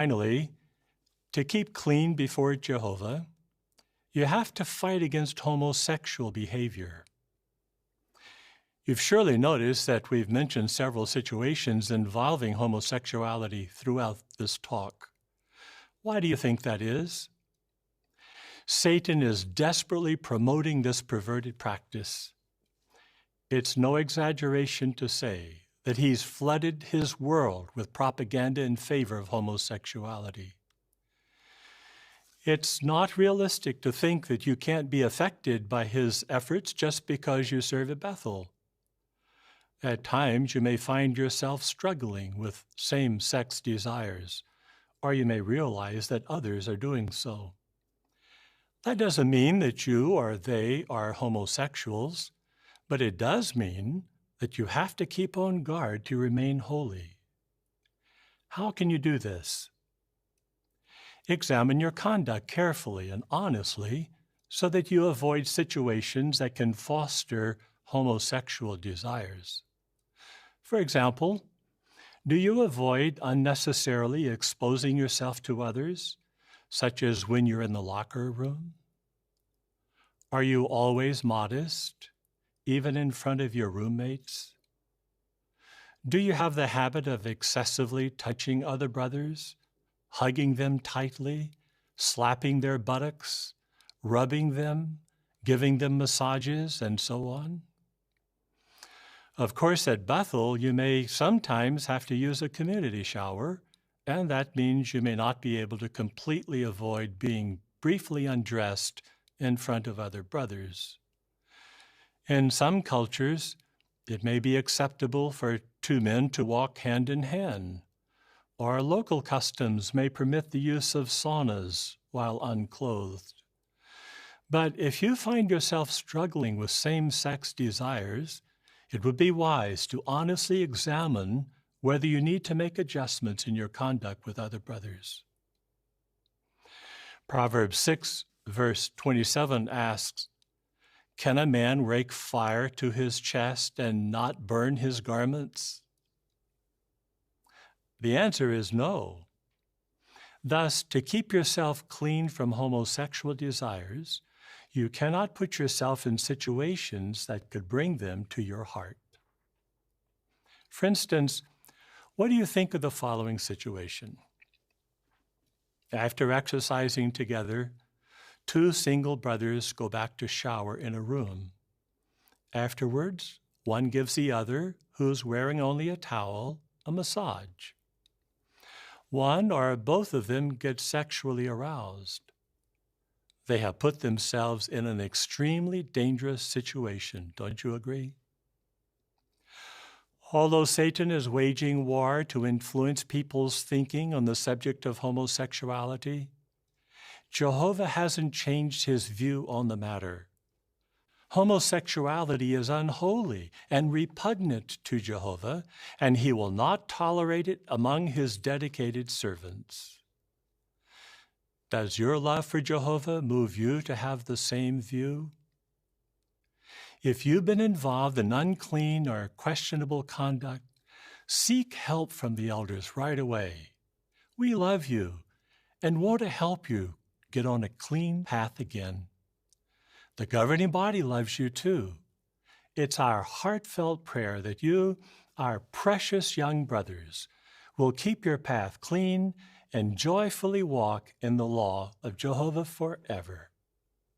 Finally, to keep clean before Jehovah, you have to fight against homosexual behavior. You've surely noticed that we've mentioned several situations involving homosexuality throughout this talk. Why do you think that is? Satan is desperately promoting this perverted practice. It's no exaggeration to say that he's flooded his world with propaganda in favor of homosexuality. It's not realistic to think that you can't be affected by his efforts just because you serve at Bethel. At times, you may find yourself struggling with same-sex desires, or you may realize that others are doing so. That doesn't mean that you or they are homosexuals, but it does mean that you have to keep on guard to remain holy. How can you do this? Examine your conduct carefully and honestly so that you avoid situations that can foster homosexual desires. For example, do you avoid unnecessarily exposing yourself to others, such as when you're in the locker room? Are you always modest, even in front of your roommates? Do you have the habit of excessively touching other brothers, hugging them tightly, slapping their buttocks, rubbing them, giving them massages, and so on? Of course, at Bethel, you may sometimes have to use a community shower, and that means you may not be able to completely avoid being briefly undressed in front of other brothers. In some cultures, it may be acceptable for two men to walk hand in hand, or local customs may permit the use of saunas while unclothed. But if you find yourself struggling with same-sex desires, it would be wise to honestly examine whether you need to make adjustments in your conduct with other brothers. Proverbs 6, verse 27 asks, "Can a man rake fire to his chest and not burn his garments?" The answer is no. Thus, to keep yourself clean from homosexual desires, you cannot put yourself in situations that could bring them to your heart. For instance, what do you think of the following situation? After exercising together, two single brothers go back to shower in a room. Afterwards, one gives the other, who's wearing only a towel, a massage. One or both of them get sexually aroused. They have put themselves in an extremely dangerous situation, don't you agree? Although Satan is waging war to influence people's thinking on the subject of homosexuality, Jehovah hasn't changed his view on the matter. Homosexuality is unholy and repugnant to Jehovah, and he will not tolerate it among his dedicated servants. Does your love for Jehovah move you to have the same view? If you've been involved in unclean or questionable conduct, seek help from the elders right away. We love you and want to help you get on a clean path again. The governing body loves you too. It's our heartfelt prayer that you, our precious young brothers, will keep your path clean and joyfully walk in the law of Jehovah forever.